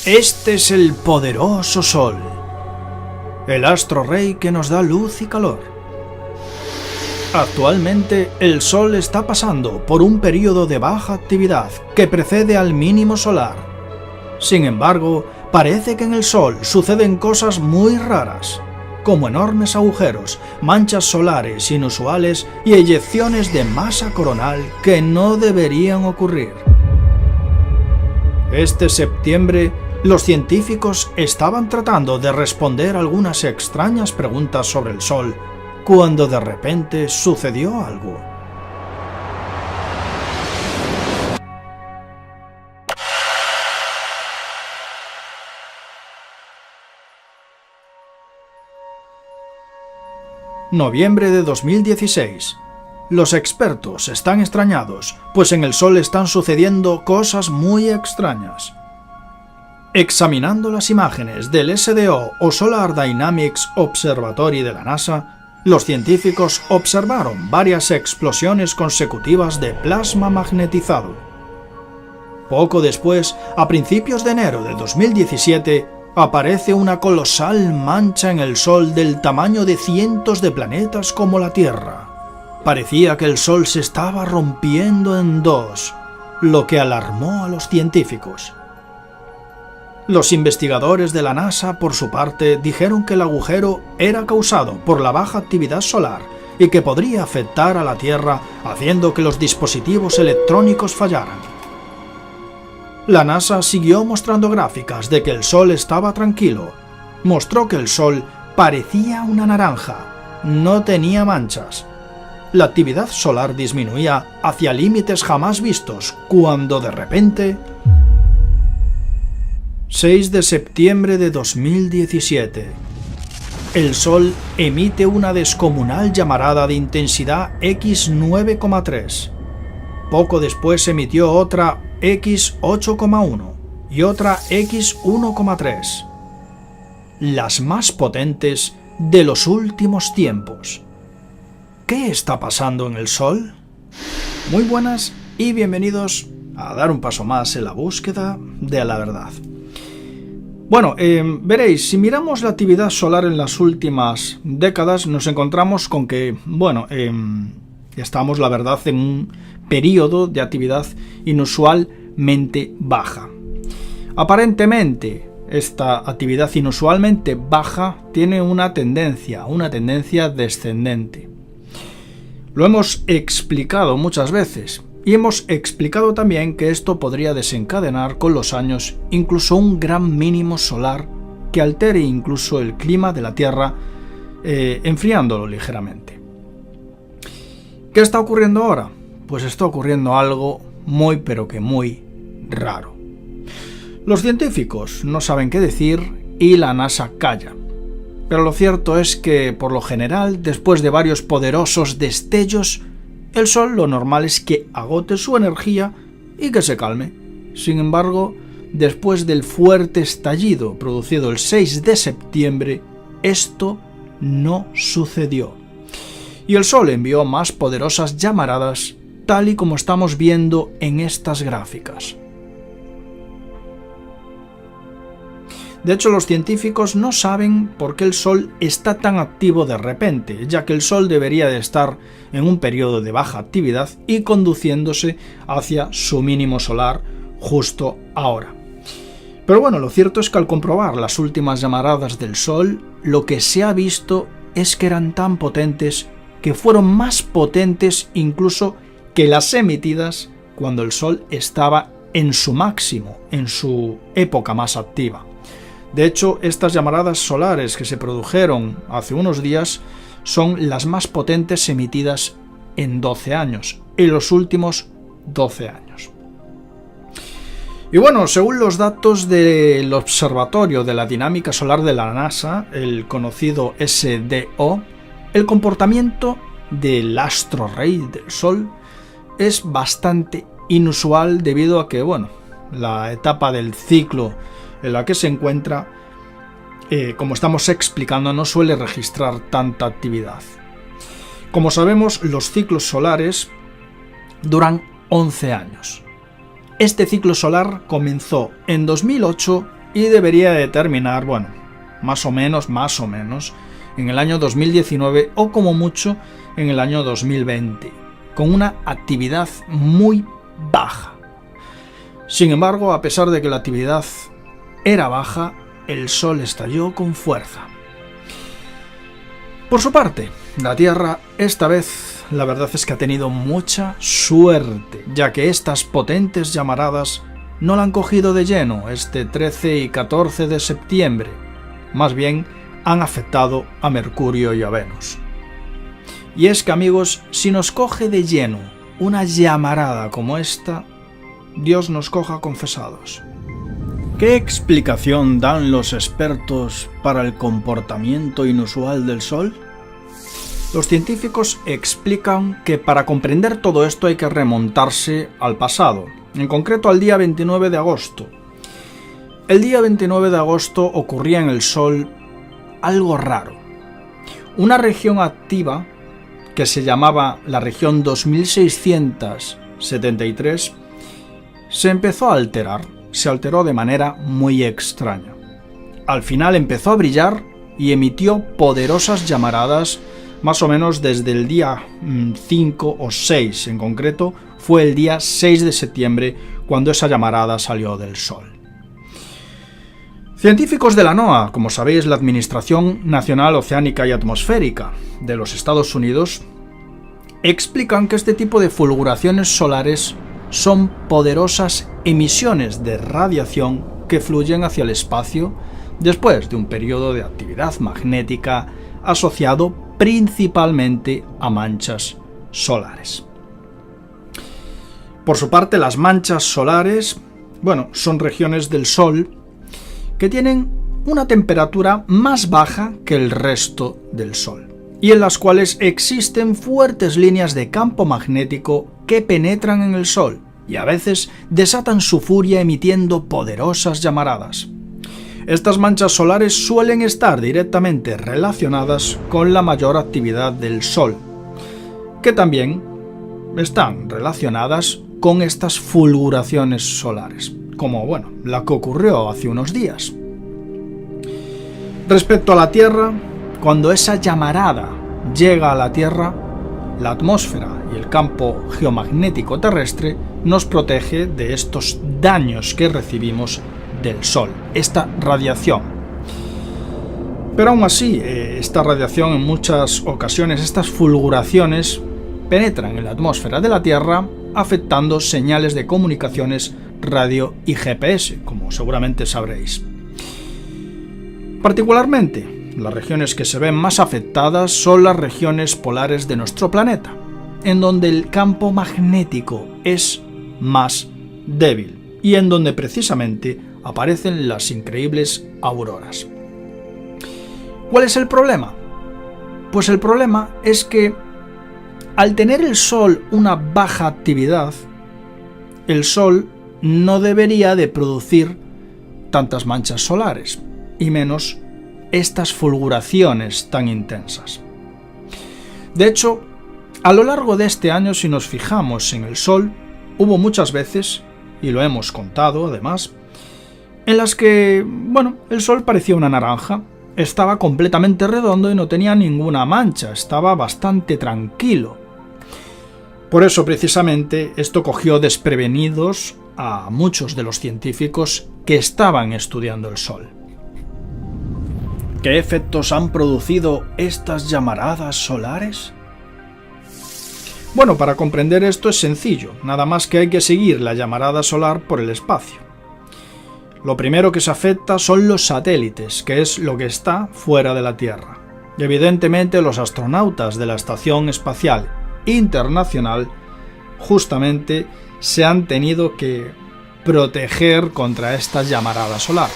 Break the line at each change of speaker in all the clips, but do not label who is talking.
Este es el poderoso Sol, el astro rey que nos da luz y calor. Actualmente el Sol está pasando por un periodo de baja actividad que precede al mínimo solar. Sin embargo, parece que en el Sol suceden cosas muy raras, como enormes agujeros, manchas solares inusuales y eyecciones de masa coronal que no deberían ocurrir. Este septiembre, los científicos estaban tratando de responder algunas extrañas preguntas sobre el Sol, cuando de repente sucedió algo. Noviembre de 2016. Los expertos están extrañados, pues en el Sol están sucediendo cosas muy extrañas. Examinando las imágenes del SDO o Solar Dynamics Observatory de la NASA, los científicos observaron varias explosiones consecutivas de plasma magnetizado. Poco después, a principios de enero de 2017, aparece una colosal mancha en el Sol del tamaño de cientos de planetas como la Tierra. Parecía que el Sol se estaba rompiendo en dos, lo que alarmó a los científicos. Los investigadores de la NASA, por su parte, dijeron que el agujero era causado por la baja actividad solar y que podría afectar a la Tierra, haciendo que los dispositivos electrónicos fallaran. La NASA siguió mostrando gráficas de que el Sol estaba tranquilo. Mostró que el Sol parecía una naranja, no tenía manchas. La actividad solar disminuía hacia límites jamás vistos, cuando de repente... 6 de septiembre de 2017. El Sol emite una descomunal llamarada de intensidad X9,3. Poco después emitió otra X8,1 y otra X1,3. Las más potentes de los últimos tiempos. ¿Qué está pasando en el Sol? Muy buenas y bienvenidos a dar un paso más en la búsqueda de la verdad. Bueno, veréis, si miramos la actividad solar en las últimas décadas, nos encontramos con que, estamos, la verdad, en un periodo de actividad inusualmente baja. Aparentemente, esta actividad inusualmente baja tiene una tendencia descendente. Lo hemos explicado muchas veces. Y hemos explicado también que esto podría desencadenar con los años incluso un gran mínimo solar que altere incluso el clima de la Tierra, enfriándolo ligeramente. ¿Qué está ocurriendo ahora? Pues está ocurriendo algo muy pero que muy raro. Los científicos no saben qué decir y la NASA calla. Pero lo cierto es que, por lo general, después de varios poderosos destellos, el Sol lo normal es que agote su energía y que se calme. Sin embargo, después del fuerte estallido producido el 6 de septiembre, esto no sucedió. Y el Sol envió más poderosas llamaradas, tal y como estamos viendo en estas gráficas. De hecho, los científicos no saben por qué el Sol está tan activo de repente, ya que el Sol debería de estar en un periodo de baja actividad y conduciéndose hacia su mínimo solar justo ahora. Pero bueno, lo cierto es que al comprobar las últimas llamaradas del Sol, lo que se ha visto es que eran tan potentes que fueron más potentes incluso que las emitidas cuando el Sol estaba en su máximo, en su época más activa. De hecho, estas llamaradas solares que se produjeron hace unos días son las más potentes emitidas en 12 años, en los últimos 12 años. Y bueno, según los datos del Observatorio de la Dinámica Solar de la NASA, el conocido SDO, el comportamiento del astro rey del Sol es bastante inusual debido a que, la etapa del ciclo en la que se encuentra, como estamos explicando, no suele registrar tanta actividad. Como sabemos, los ciclos solares duran 11 años. Este ciclo solar comenzó en 2008 y debería de terminar, bueno, más o menos, en el año 2019 o como mucho en el año 2020, con una actividad muy baja. Sin embargo, a pesar de que la actividad era baja, el Sol estalló con fuerza. Por su parte, la Tierra esta vez la verdad es que ha tenido mucha suerte, ya que estas potentes llamaradas no la han cogido de lleno este 13 y 14 de septiembre, más bien han afectado a Mercurio y a Venus. Y es que, amigos, si nos coge de lleno una llamarada como esta, Dios nos coja confesados. ¿Qué explicación dan los expertos para el comportamiento inusual del Sol? Los científicos explican que para comprender todo esto hay que remontarse al pasado, en concreto al día 29 de agosto. El día 29 de agosto ocurría en el Sol algo raro. Una región activa, que se llamaba la región 2673, se empezó a alterar. Se alteró de manera muy extraña. Al final empezó a brillar y emitió poderosas llamaradas más o menos desde el día 5 o 6, en concreto fue el día 6 de septiembre cuando esa llamarada salió del Sol. Científicos de la NOAA, como sabéis, la Administración Nacional Oceánica y Atmosférica de los Estados Unidos, explican que este tipo de fulguraciones solares son poderosas emisiones de radiación que fluyen hacia el espacio después de un periodo de actividad magnética asociado principalmente a manchas solares. Por su parte, las manchas solares, son regiones del Sol que tienen una temperatura más baja que el resto del Sol y en las cuales existen fuertes líneas de campo magnético que penetran en el Sol y a veces desatan su furia emitiendo poderosas llamaradas. Estas manchas solares suelen estar directamente relacionadas con la mayor actividad del Sol, que también están relacionadas con estas fulguraciones solares, como la que ocurrió hace unos días. Respecto a la Tierra, cuando esa llamarada llega a la Tierra, la atmósfera y el campo geomagnético terrestre nos protege de estos daños que recibimos del Sol, esta radiación. Pero aún así, esta radiación en muchas ocasiones, estas fulguraciones, penetran en la atmósfera de la Tierra, afectando señales de comunicaciones radio y GPS, como seguramente sabréis. Particularmente, las regiones que se ven más afectadas son las regiones polares de nuestro planeta, en donde el campo magnético es más débil y en donde precisamente aparecen las increíbles auroras. ¿Cuál es el problema? Pues el problema es que al tener el Sol una baja actividad, el Sol no debería de producir tantas manchas solares, y menos estas fulguraciones tan intensas. De hecho, a lo largo de este año, si nos fijamos en el Sol, hubo muchas veces, y lo hemos contado además, en las que, el Sol parecía una naranja, estaba completamente redondo y no tenía ninguna mancha, estaba bastante tranquilo. Por eso, precisamente, esto cogió desprevenidos a muchos de los científicos que estaban estudiando el Sol. ¿Qué efectos han producido estas llamaradas solares? Para comprender esto es sencillo, nada más que hay que seguir la llamarada solar por el espacio. Lo primero que se afecta son los satélites, que es lo que está fuera de la Tierra. Y evidentemente los astronautas de la Estación Espacial Internacional justamente se han tenido que proteger contra esta llamarada solar.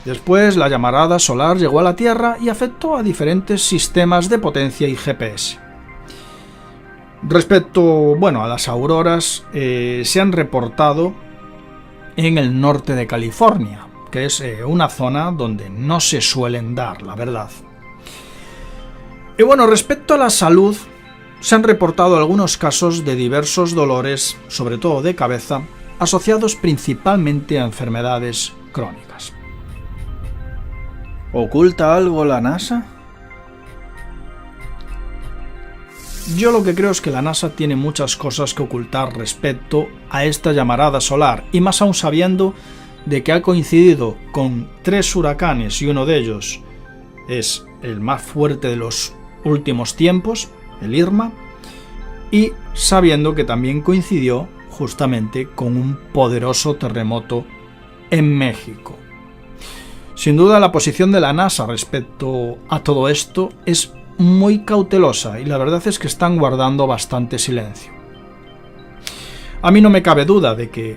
Después, la llamarada solar llegó a la Tierra y afectó a diferentes sistemas de potencia y GPS. Respecto, a las auroras, se han reportado en el norte de California, que es una zona donde no se suelen dar, la verdad. Y respecto a la salud, se han reportado algunos casos de diversos dolores, sobre todo de cabeza, asociados principalmente a enfermedades crónicas. ¿Oculta algo la NASA? Yo lo que creo es que la NASA tiene muchas cosas que ocultar respecto a esta llamarada solar, y más aún sabiendo de que ha coincidido con 3 huracanes y uno de ellos es el más fuerte de los últimos tiempos, el Irma, y sabiendo que también coincidió justamente con un poderoso terremoto en México. Sin duda la posición de la NASA respecto a todo esto es muy cautelosa y la verdad es que están guardando bastante silencio. A mí no me cabe duda de que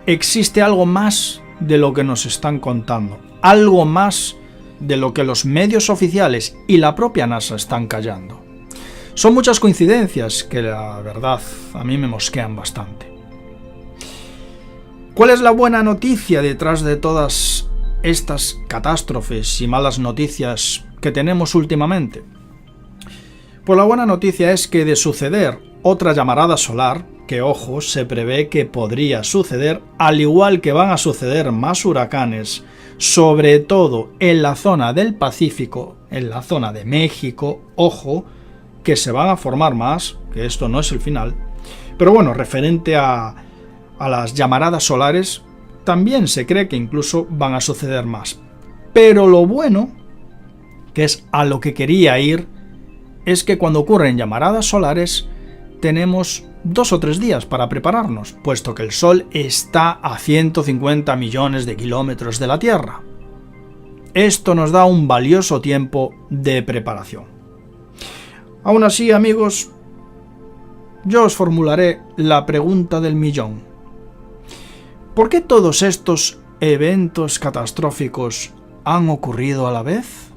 existe algo más de lo que nos están contando, algo más de lo que los medios oficiales y la propia NASA están callando. Son muchas coincidencias que la verdad a mí me mosquean bastante. ¿Cuál es la buena noticia detrás de todas estas catástrofes y malas noticias que tenemos últimamente? Pues la buena noticia es que de suceder otra llamarada solar, que ojo, se prevé que podría suceder, al igual que van a suceder más huracanes, sobre todo en la zona del Pacífico, en la zona de México, ojo, que se van a formar más, que esto no es el final, pero bueno, referente a las llamaradas solares, también se cree que incluso van a suceder más. Pero lo bueno, que es a lo que quería ir, es que cuando ocurren llamaradas solares tenemos 2 o 3 días para prepararnos, puesto que el Sol está a 150 millones de kilómetros de la Tierra. Esto nos da un valioso tiempo de preparación. Aún así, amigos, yo os formularé la pregunta del millón. ¿Por qué todos estos eventos catastróficos han ocurrido a la vez?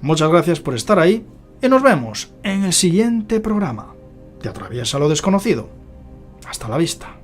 Muchas gracias por estar ahí y nos vemos en el siguiente programa de Atraviesa lo Desconocido. Hasta la vista.